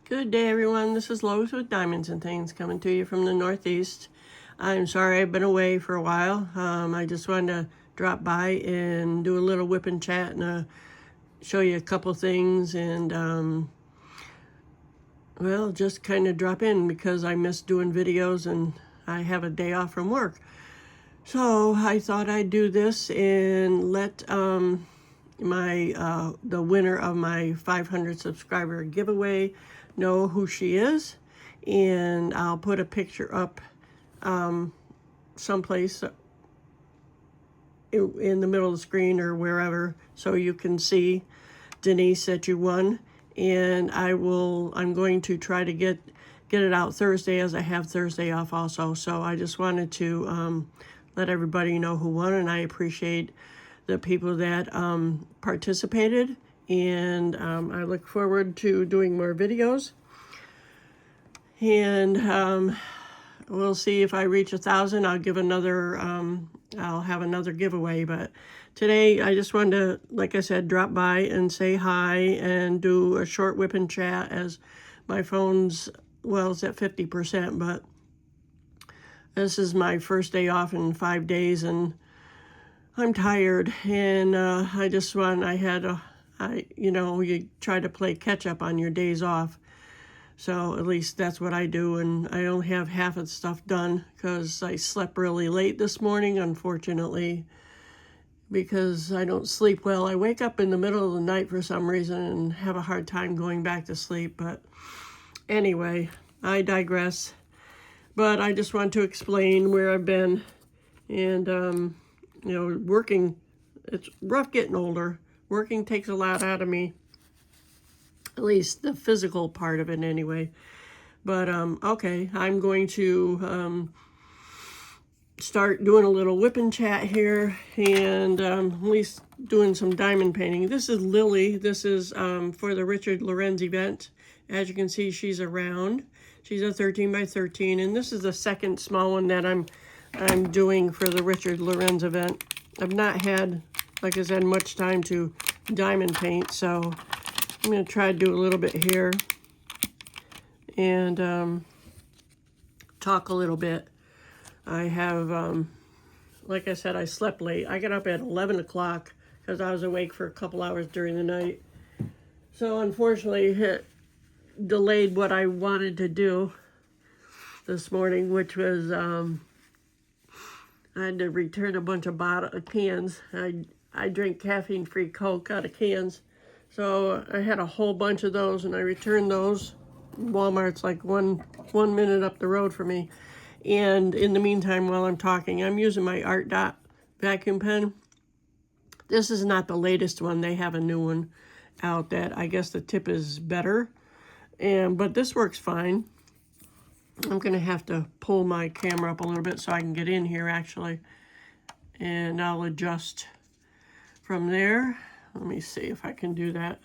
Good day, everyone. This is Lois with Diamonds and Things coming to you from the Northeast. I'm sorry I've been away for a while. I just wanted to drop by and do a little whip and chat and show you a couple things and, well, just kind of drop in because I miss doing videos and I have a day off from work. So I thought I'd do this and let the winner of my 500 subscriber giveaway know who she is, and I'll put a picture up someplace in the middle of the screen or wherever so you can see Denise that you won. And I'm going to try to get it out Thursday, as I have Thursday off also. So I just wanted to let everybody know who won, and I appreciate the people that participated, and I look forward to doing more videos. And we'll see if I reach 1,000. I'll give another. I'll have another giveaway. But today I just wanted to, like I said, drop by and say hi and do a short whip and chat, as my phone's, well, it's at 50%, but this is my first day off in 5 days, and I'm tired, and you try to play catch up on your days off. So at least that's what I do, and I only have half of the stuff done because I slept really late this morning, unfortunately, because I don't sleep well. I wake up in the middle of the night for some reason and have a hard time going back to sleep. But anyway, I digress. But I just want to explain where I've been, and working, it's rough getting older. Working takes a lot out of me, at least the physical part of it anyway. But, okay, I'm going to start doing a little whip and chat here, and at least doing some diamond painting. This is Lilly. This is for the Richard Lorenz Event. As you can see, she's around. She's a 13 by 13, and this is the second small one that I'm doing for the Richard Lorenz Event. I've not had, like I said, much time to diamond paint, so I'm going to try to do a little bit here and talk a little bit. I have, like I said, I slept late. I got up at 11 o'clock because I was awake for a couple hours during the night. So unfortunately, it delayed what I wanted to do this morning, which was I had to return a bunch of cans. I drink caffeine-free Coke out of cans. So I had a whole bunch of those, and I returned those. Walmart's like one minute up the road for me. And in the meantime, while I'm talking, I'm using my artdot vacuum pen. This is not the latest one. They have a new one out that I guess the tip is better. But this works fine. I'm going to have to pull my camera up a little bit so I can get in here, actually. And I'll adjust from there. Let me see if I can do that.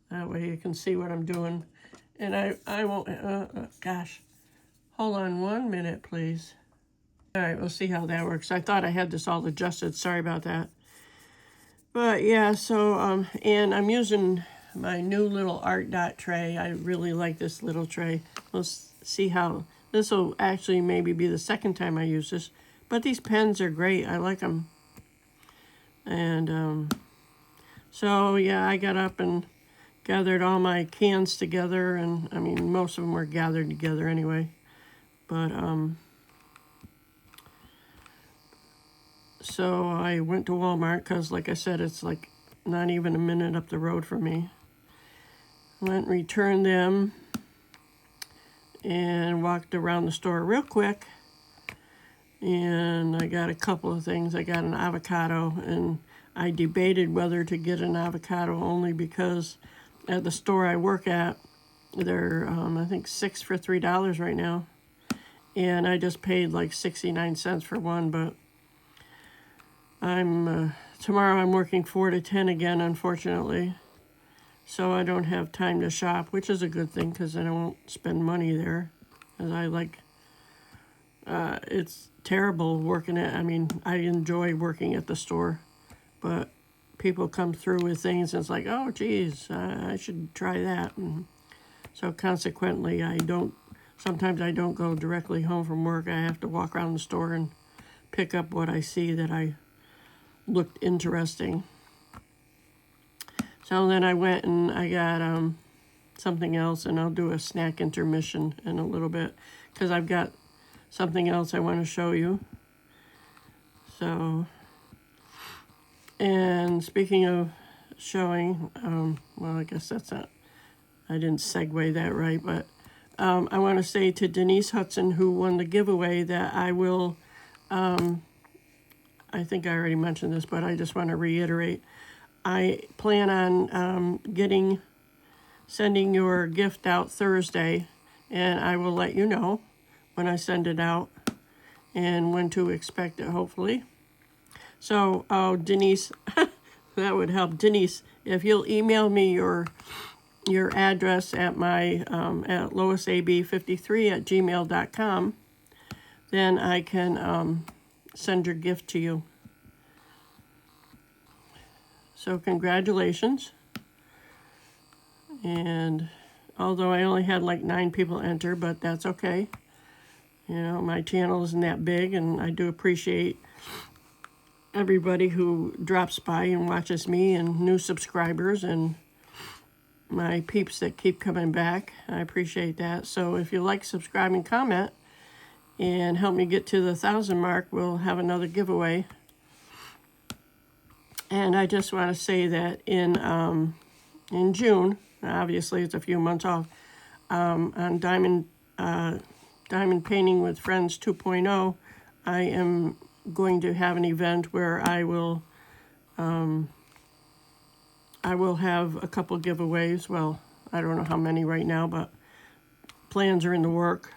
That way you can see what I'm doing. And I won't, gosh. Hold on 1 minute, please. All right, we'll see how that works. I thought I had this all adjusted. Sorry about that. But yeah, so, and I'm using my new little artdot tray. I really like this little tray. We'll see how, this will actually maybe be the second time I use this. But these pens are great. I like them. And so, yeah, I got up and gathered all my cans together. And, I mean, most of them were gathered together anyway. But, so I went to Walmart because, like I said, it's like not even a minute up the road from me. Went and returned them and walked around the store real quick. And I got a couple of things. I got an avocado, and I debated whether to get an avocado only because at the store I work at, they're, I think, 6 for $3 right now. And I just paid like 69 cents for one, but tomorrow I'm working 4 to 10 again, unfortunately. So I don't have time to shop, which is a good thing because then I won't spend money there. As I like, it's terrible working I enjoy working at the store, but people come through with things, and it's like, oh, geez, I should try that. And so consequently, sometimes I don't go directly home from work. I have to walk around the store and pick up what I see that I looked interesting. So then I went and I got something else, and I'll do a snack intermission in a little bit because I've got something else I want to show you. So, and speaking of showing, well, I guess that's not, I didn't segue that right, but I want to say to Denise Hudson, who won the giveaway, that I will, I think I already mentioned this, but I just want to reiterate, I plan on sending your gift out Thursday, and I will let you know when I send it out and when to expect it, hopefully. So, Denise, that would help. Denise, if you'll email me your address at my at loisab53@gmail.com, then I can send your gift to you. So congratulations. And although I only had like 9 people enter, but that's okay. You know, my channel isn't that big, and I do appreciate everybody who drops by and watches me, and new subscribers, and my peeps that keep coming back. I appreciate that. So if you like, subscribe and comment and help me get to the 1,000 mark, we'll have another giveaway. And I just want to say that in June, obviously it's a few months off, on Diamond Painting with Friends 2.0, I am going to have an event where I will have a couple giveaways. Well, I don't know how many right now, but plans are in the work.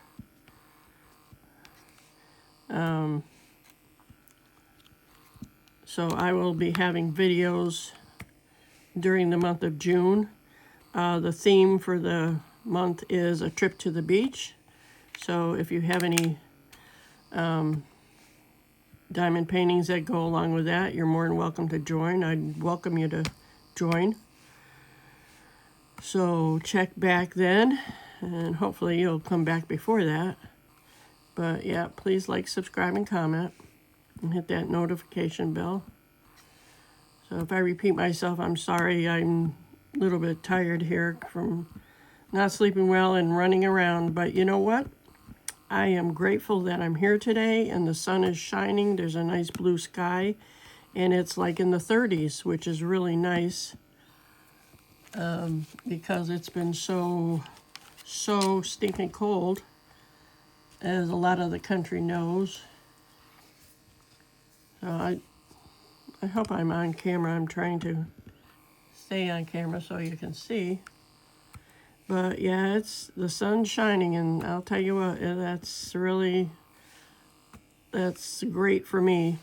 So I will be having videos during the month of June. The theme for the month is a trip to the beach. So if you have any diamond paintings that go along with that, you're more than welcome to join. I'd welcome you to join. So check back then, and hopefully you'll come back before that. But yeah, please like, subscribe, and comment, and hit that notification bell. So if I repeat myself, I'm sorry. I'm a little bit tired here from not sleeping well and running around. But you know what? I am grateful that I'm here today and the sun is shining. There's a nice blue sky, and it's like in the 30s, which is really nice because it's been so stinking cold, as a lot of the country knows. So I hope I'm on camera. I'm trying to stay on camera so you can see. But yeah, it's the sun's shining, and I'll tell you what, that's great for me,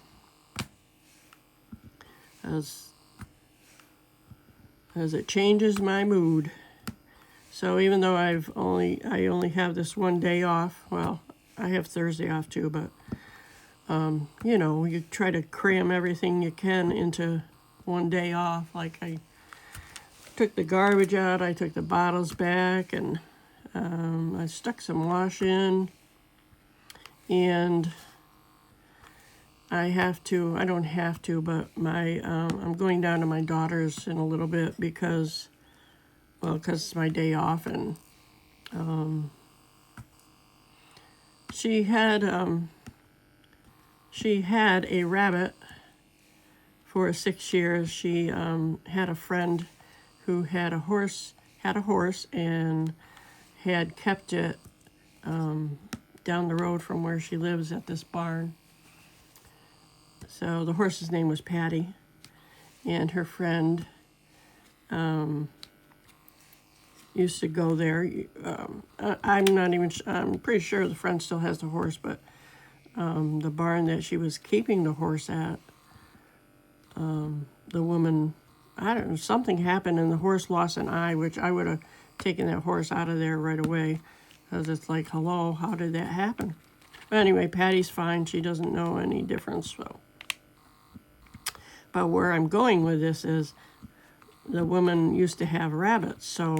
as it changes my mood. So even though I only have this one day off, well, I have Thursday off too, but you know, you try to cram everything you can into one day off. Like I took the garbage out, I took the bottles back, and I stuck some wash in, and I don't have to, but I'm going down to my daughter's in a little bit because it's my day off, and she had a rabbit for 6 years. She had a friend who had a horse and had kept it down the road from where she lives at this barn. So the horse's name was Patty, and her friend used to go there. I'm pretty sure the friend still has the horse, but the barn that she was keeping the horse at, the woman, I don't know, something happened and the horse lost an eye, which I would have taken that horse out of there right away, because it's like, hello, how did that happen? But anyway, Patty's fine. She doesn't know any difference. So, But where I'm going with this is the woman used to have rabbits, so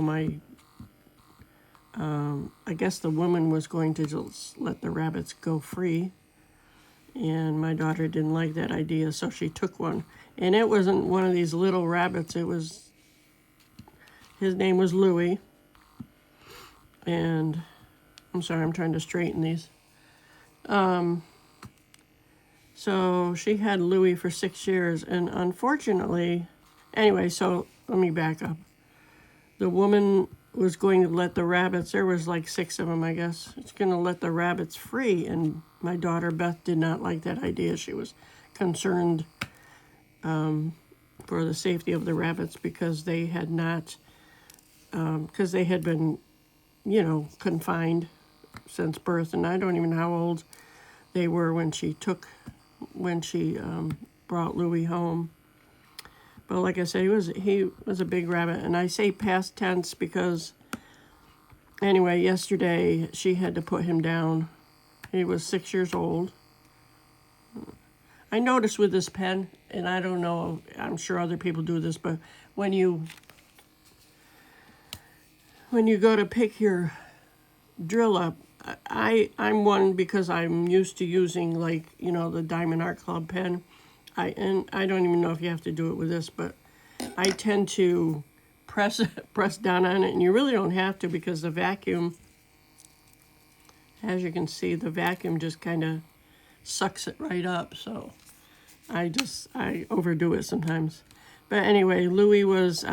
I guess the woman was going to just let the rabbits go free, and my daughter didn't like that idea, so she took one. And it wasn't one of these little rabbits. His name was Louie, and I'm sorry, I'm trying to straighten these. So she had Louie for 6 years, and unfortunately, anyway, so let me back up. The woman was going to let the rabbits, there was like 6 of them, I guess. It's going to let the rabbits free, and my daughter Beth did not like that idea. She was concerned for the safety of the rabbits because they had not, because they had been, confined since birth, and I don't even know how old they were when she brought Louie home. But like I said, he was a big rabbit, and I say past tense because anyway, yesterday she had to put him down. He was 6 years old. I noticed with this pen, and I don't know, I'm sure other people do this, but when you go to pick your drill up, I'm one because I'm used to using the Diamond Art Club pen. I don't even know if you have to do it with this, but I tend to press down on it, and you really don't have to because the vacuum, as you can see, the vacuum just kind of sucks it right up. So I overdo it sometimes. But anyway, Louie was,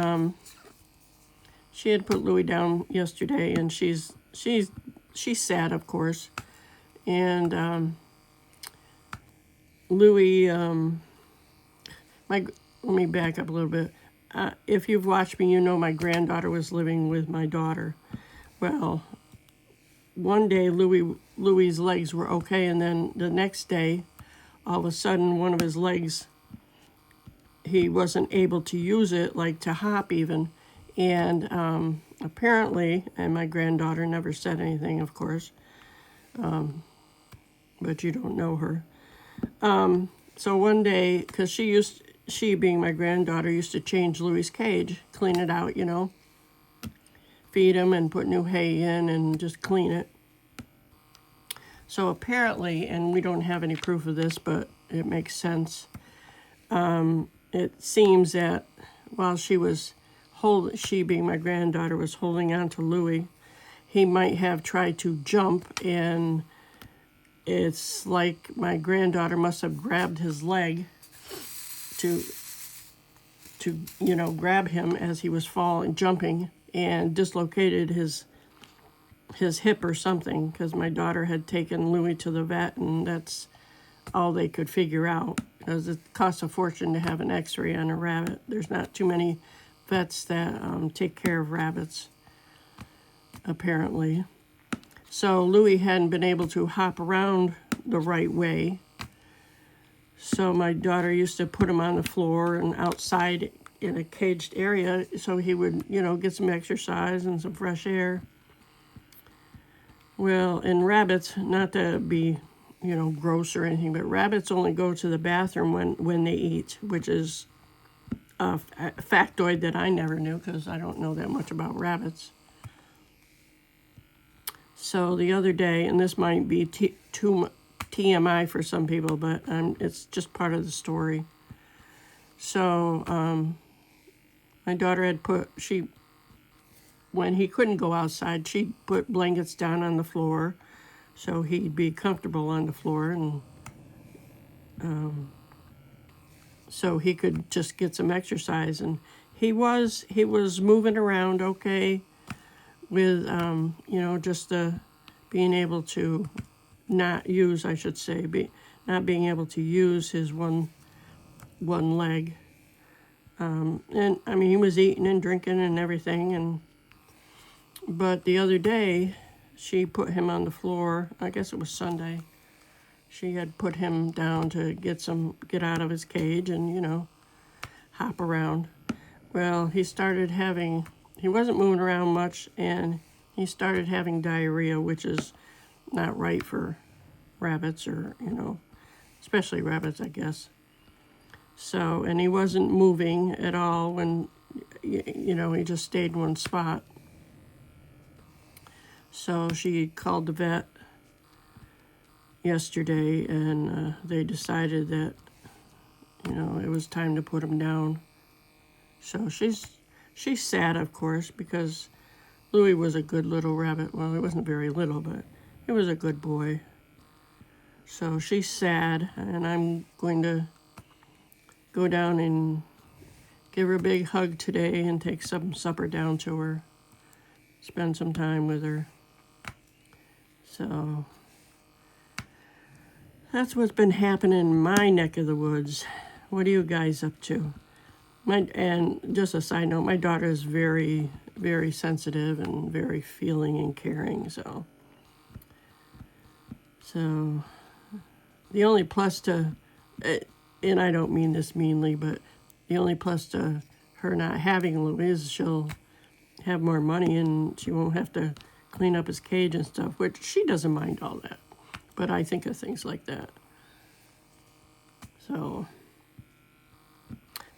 she had put Louie down yesterday, and she's sad, of course. And Louie, let me back up a little bit. If you've watched me, you know my granddaughter was living with my daughter. Well, one day Louie's legs were okay, and then the next day, all of a sudden, one of his legs, he wasn't able to use it, like to hop even. And apparently, and my granddaughter never said anything, of course, but you don't know her. So one day, because she being my granddaughter, used to change Louie's cage, clean it out, feed him and put new hay in and just clean it. So apparently, and we don't have any proof of this, but it makes sense, it seems that while she being my granddaughter was holding on to Louie, he might have tried to jump, and it's like my granddaughter must have grabbed his leg to grab him as he was jumping, and dislocated his hip or something, because my daughter had taken Louie to the vet, and that's all they could figure out, because it costs a fortune to have an x-ray on a rabbit. There's not too many vets that take care of rabbits, apparently. So Louie hadn't been able to hop around the right way. So my daughter used to put him on the floor and outside in a caged area so he would, get some exercise and some fresh air. Well, in rabbits, not to be, gross or anything, but rabbits only go to the bathroom when they eat, which is a factoid that I never knew because I don't know that much about rabbits. So the other day, and this might be too TMI for some people, but it's just part of the story. So my daughter had when he couldn't go outside, she put blankets down on the floor so he'd be comfortable on the floor, and so he could just get some exercise. And he was moving around okay with just being able to not use, I should say, not being able to use his one leg. And I mean, he was eating and drinking and everything, but the other day she put him on the floor. I guess it was Sunday. She had put him down to get out of his cage and hop around. Well, he wasn't moving around much, and he started having diarrhea, which is not right for rabbits, or especially rabbits, I guess. So, and he wasn't moving at all when, you know, he just stayed in one spot. So she called the vet yesterday, and they decided that, you know, it was time to put him down. So she's sad, of course, because Louis was a good little rabbit. Well, he wasn't very little, but he was a good boy. So she's sad, and I'm going to go down and give her a big hug today and take some supper down to her, spend some time with her. So that's what's been happening in my neck of the woods. What are you guys up to? And just a side note, my daughter is very, very sensitive and very feeling and caring. So the only plus to, and I don't mean this meanly, but the only plus to her not having Louis is she'll have more money and she won't have to clean up his cage and stuff, which she doesn't mind all that. But I think of things like that. So,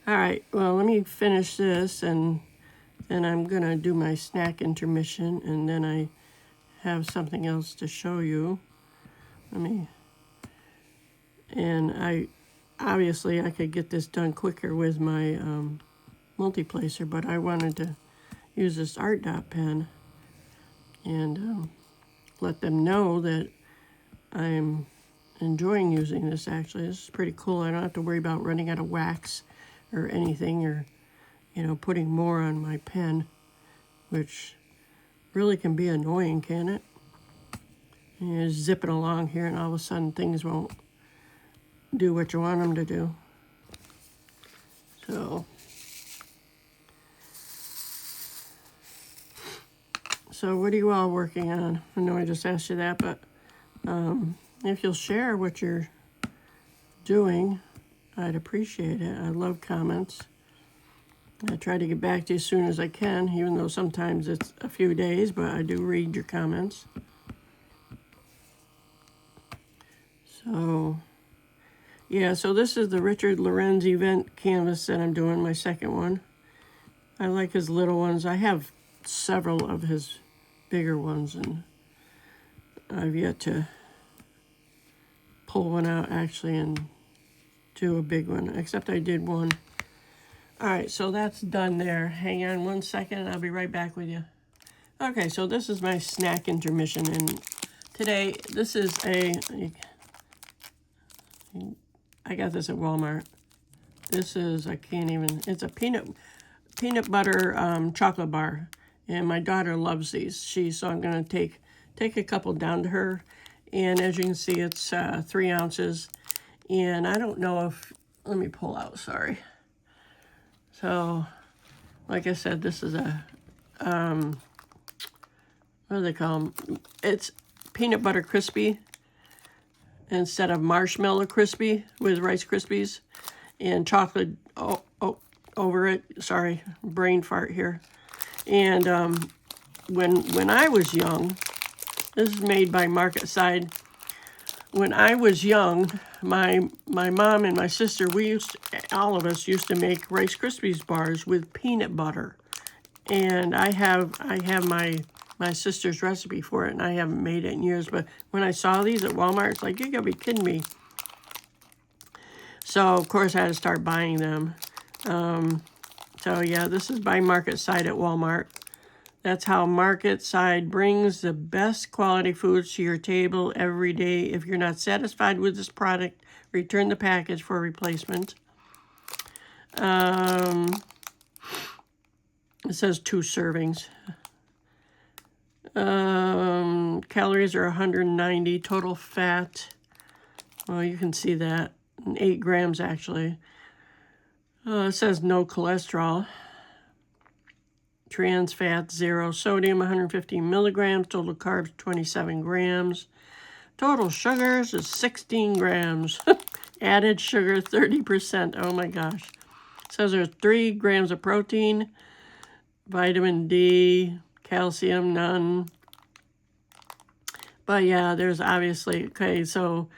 all right, well, let me finish this, and then I'm going to do my snack intermission, and then I have something else to show you. Obviously I could get this done quicker with my multiplacer, but I wanted to use this artdot pen and let them know that I'm enjoying using this. Actually, this is pretty cool. I don't have to worry about running out of wax or anything, or, you know, putting more on my pen, which really can be annoying, can it? You're zipping along here and all of a sudden things won't do what you want them to do. So what are you all working on? I know I just asked you that, but if you'll share what you're doing, I'd appreciate it. I love comments. I try to get back to you as soon as I can, even though sometimes it's a few days, but I do read your comments. So, yeah, so this is the Richard Lorenz Event canvas that I'm doing, my second one. I like his little ones. I have several of his bigger ones, and I've yet to pull one out actually and do a big one, except I did one. All right, so that's done there. Hang on one second, I'll be right back with you. Okay, so this is my snack intermission, and today this is I got this at Walmart. This is, it's a peanut butter chocolate bar, and my daughter loves these. So I'm gonna take a couple down to her, and as you can see, it's 3 ounces, and I don't know if, let me pull out, sorry. So, like I said, this is a, what do they call them? It's peanut butter crispy instead of marshmallow crispy with Rice Krispies, and chocolate over it. Sorry, brain fart here. And when I was young, this is made by Market Side. When I was young, my mom and my sister, all of us used to make Rice Krispies bars with peanut butter. And I have my sister's recipe for it, and I haven't made it in years. But when I saw these at Walmart, it's like, you gotta be kidding me. So, of course, I had to start buying them. So, yeah, this is by Market Side at Walmart. That's how Market Side brings the best quality foods to your table every day. If you're not satisfied with this product, return the package for replacement. It says 2 servings. Calories are 190. Total fat, well, you can see that. 8 grams, actually. It says no cholesterol. Trans fat, 0. Sodium, 150 milligrams. Total carbs, 27 grams. Total sugars is 16 grams. Added sugar, 30%. Oh, my gosh. It says there's 3 grams of protein. Vitamin D. Calcium, none. But, yeah, there's obviously, okay, so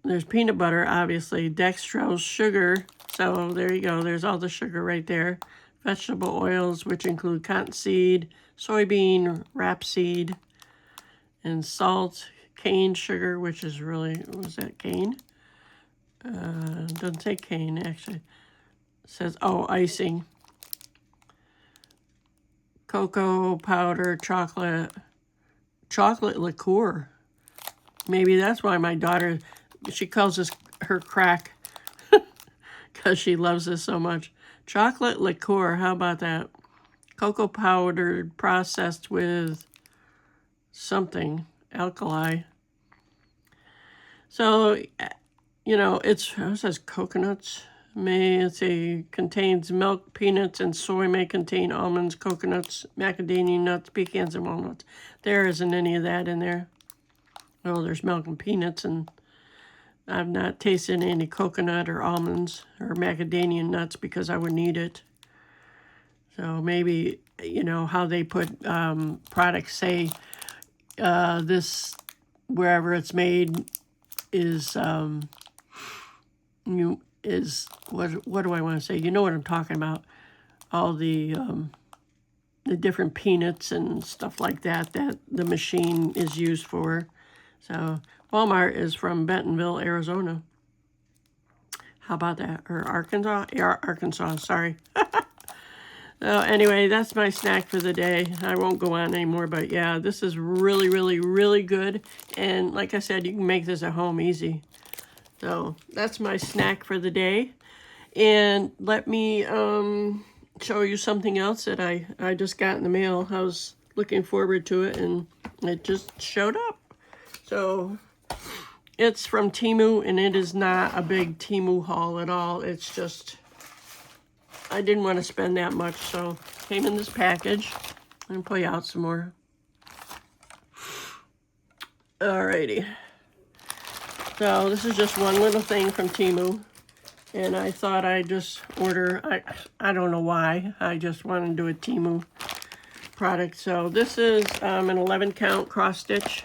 there's peanut butter, obviously, dextrose, sugar. So there you go. There's all the sugar right there. Vegetable oils, which include cottonseed, soybean, rapeseed, and salt, cane sugar, which is really, was that cane? Doesn't say cane, actually. It says, oh, icing. Cocoa powder, chocolate liqueur. Maybe that's why my daughter, she calls this her crack, because she loves this so much. Chocolate liqueur, how about that? Cocoa powder processed with something, alkali. So, you know, it says coconuts. Contains milk, peanuts, and soy. May contain almonds, coconuts, macadamia nuts, pecans, and walnuts. There isn't any of that in there. Oh, there's milk and peanuts, and I've not tasted any coconut or almonds or macadamia nuts because I wouldn't eat it. So maybe, you know, how they put products, say this, wherever it's made, is what do I want to say? You know what I'm talking about. All the different peanuts and stuff like that the machine is used for. So Walmart is from Bentonville, Arizona. How about that? Or Arkansas? Yeah, Arkansas, sorry. So anyway, that's my snack for the day. I won't go on anymore, but yeah, this is really, really, really good. And like I said, you can make this at home easy. So that's my snack for the day. And let me show you something else that I just got in the mail. I was looking forward to it, and it just showed up. So it's from Temu, and it is not a big Temu haul at all. It's just, I didn't want to spend that much, so it came in this package. I'm going to pull you out some more. Alrighty. So this is just one little thing from Temu, and I thought I'd just order, I don't know why, I just wanted to do a Temu product. So this is an 11 count cross stitch.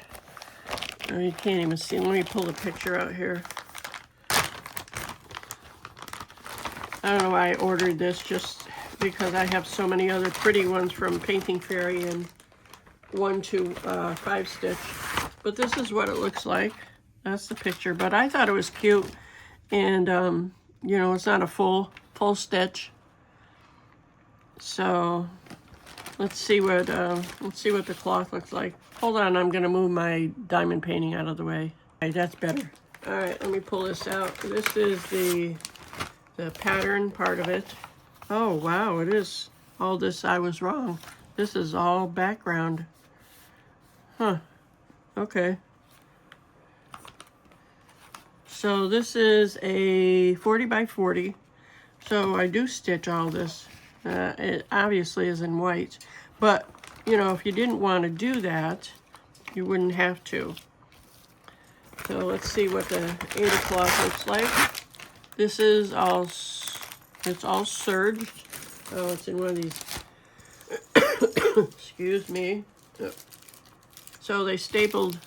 Oh, you can't even see. Let me pull the picture out here. I don't know why I ordered this, just because I have so many other pretty ones from Painting Fairy and 1 to 5 stitch. But this is what it looks like. That's the picture. But I thought it was cute, and you know, it's not a full stitch. So let's see what the cloth looks like. Hold on, I'm gonna move my diamond painting out of the way. Okay, that's better. All right, let me pull this out. This is the pattern part of it. Oh wow, it is all this. I was wrong. This is all background. Huh. Okay. So this is a 40 by 40. So I do stitch all this. It obviously is in white, but you know, if you didn't want to do that, you wouldn't have to. So let's see what the 8 o'clock looks like. This is all, it's all serged. Oh, it's in one of these, excuse me. So they stapled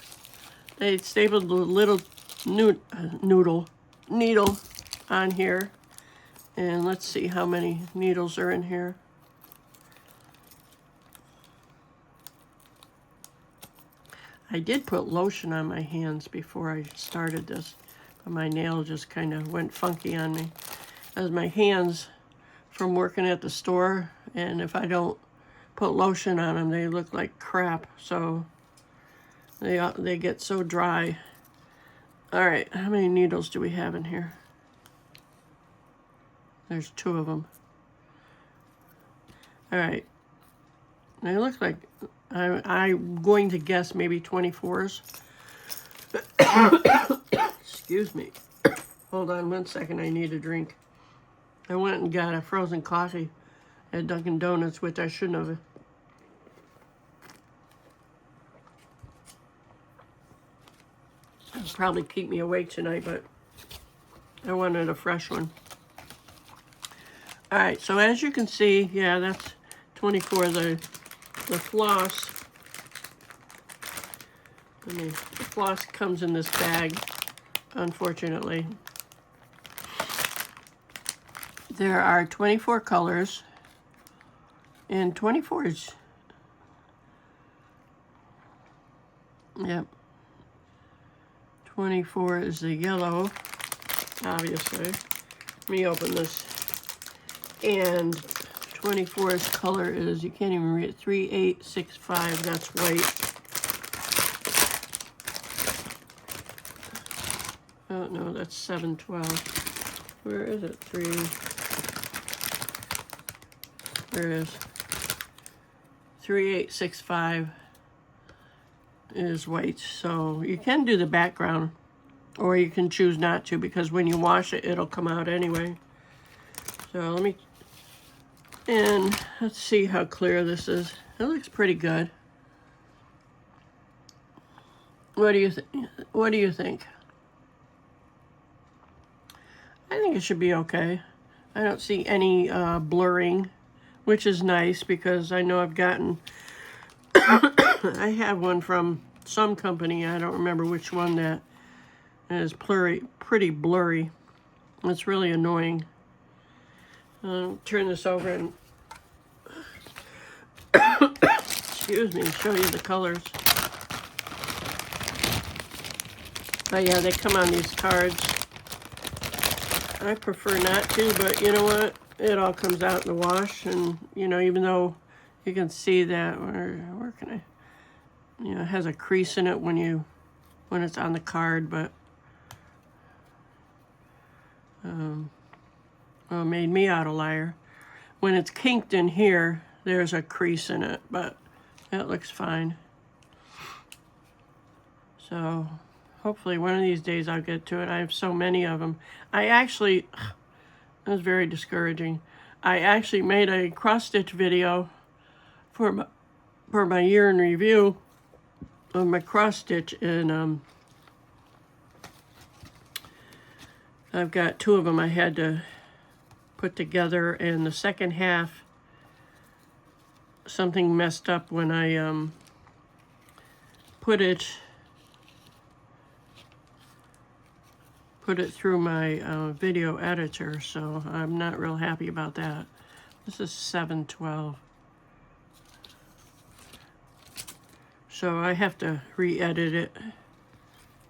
the little needle on here. And let's see how many needles are in here. I did put lotion on my hands before I started this, but my nail just kind of went funky on me. As my hands from working at the store, and if I don't put lotion on them, they look like crap. So they get so dry. All right, how many needles do we have in here? There's 2 of them. All right. They look like, I'm going to guess maybe 24s. Excuse me. Hold on 1 second, I need a drink. I went and got a frozen coffee at Dunkin' Donuts, which I shouldn't have. It'll probably keep me awake tonight, but I wanted a fresh one. All right, so as you can see, yeah, that's 24. The floss, the floss comes in this bag. unfortunately. There are 24 colors, and 24 is, yep, 24 is the yellow, obviously. Let me open this. And 24's color is, you can't even read it, 3865, that's white. Oh no, that's 712. Where is it? There it is. 3865 is white. So you can do the background, or you can choose not to, because when you wash it, it'll come out anyway. So let's see how clear this is. It looks pretty good. What do you think? I think it should be okay. I don't see any blurring, which is nice, because I know I've gotten, I have one from some company, I don't remember which one, that is pretty blurry. It's really annoying. Turn this over and, excuse me, show you the colors. But yeah, they come on these cards. I prefer not to, but you know what? It all comes out in the wash, and you know, even though you can see that, where can I? You know, it has a crease in it when it's on the card, but well, it made me out a liar. When it's kinked in here, there's a crease in it, but that looks fine. So hopefully one of these days I'll get to it. I have so many of them. It was very discouraging. I actually made a cross-stitch video for my year in review of my cross-stitch, and I've got 2 of them I had to put together, and the second half, something messed up when I put it through my video editor, so I'm not real happy about that. This is 712. So I have to re-edit it.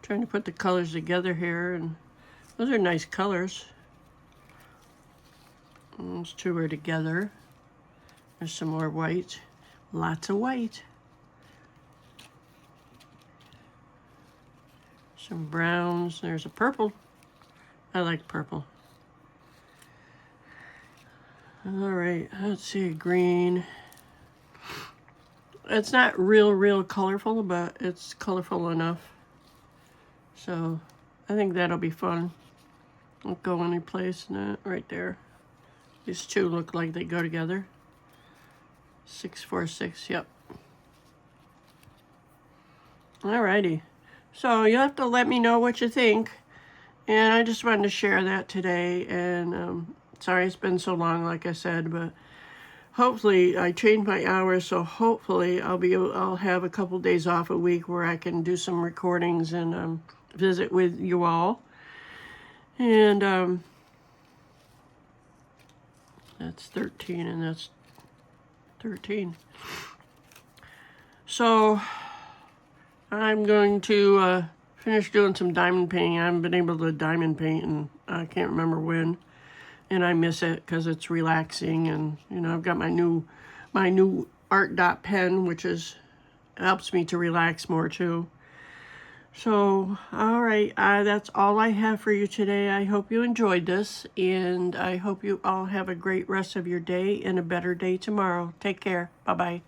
Trying to put the colors together here, and those are nice colors. Those 2 are together. There's some more white. Lots of white. Some browns. There's a purple. I like purple. All right, let's see, green. It's not real colorful, but it's colorful enough. So I think that'll be fun. Won't go any place. Not right there. These 2 look like they go together. 646, yep. Alrighty. So you'll have to let me know what you think. And I just wanted to share that today. And sorry it's been so long, like I said, but hopefully I changed my hours, so hopefully I'll have a couple days off a week where I can do some recordings and visit with you all. And that's 13, and that's 13. So I'm going to finish doing some diamond painting. I haven't been able to diamond paint, and I can't remember when, and I miss it because it's relaxing. And you know, I've got my new artdot pen, which helps me to relax more too. So all right, that's all I have for you today. I hope you enjoyed this, and I hope you all have a great rest of your day and a better day tomorrow. Take care. Bye bye.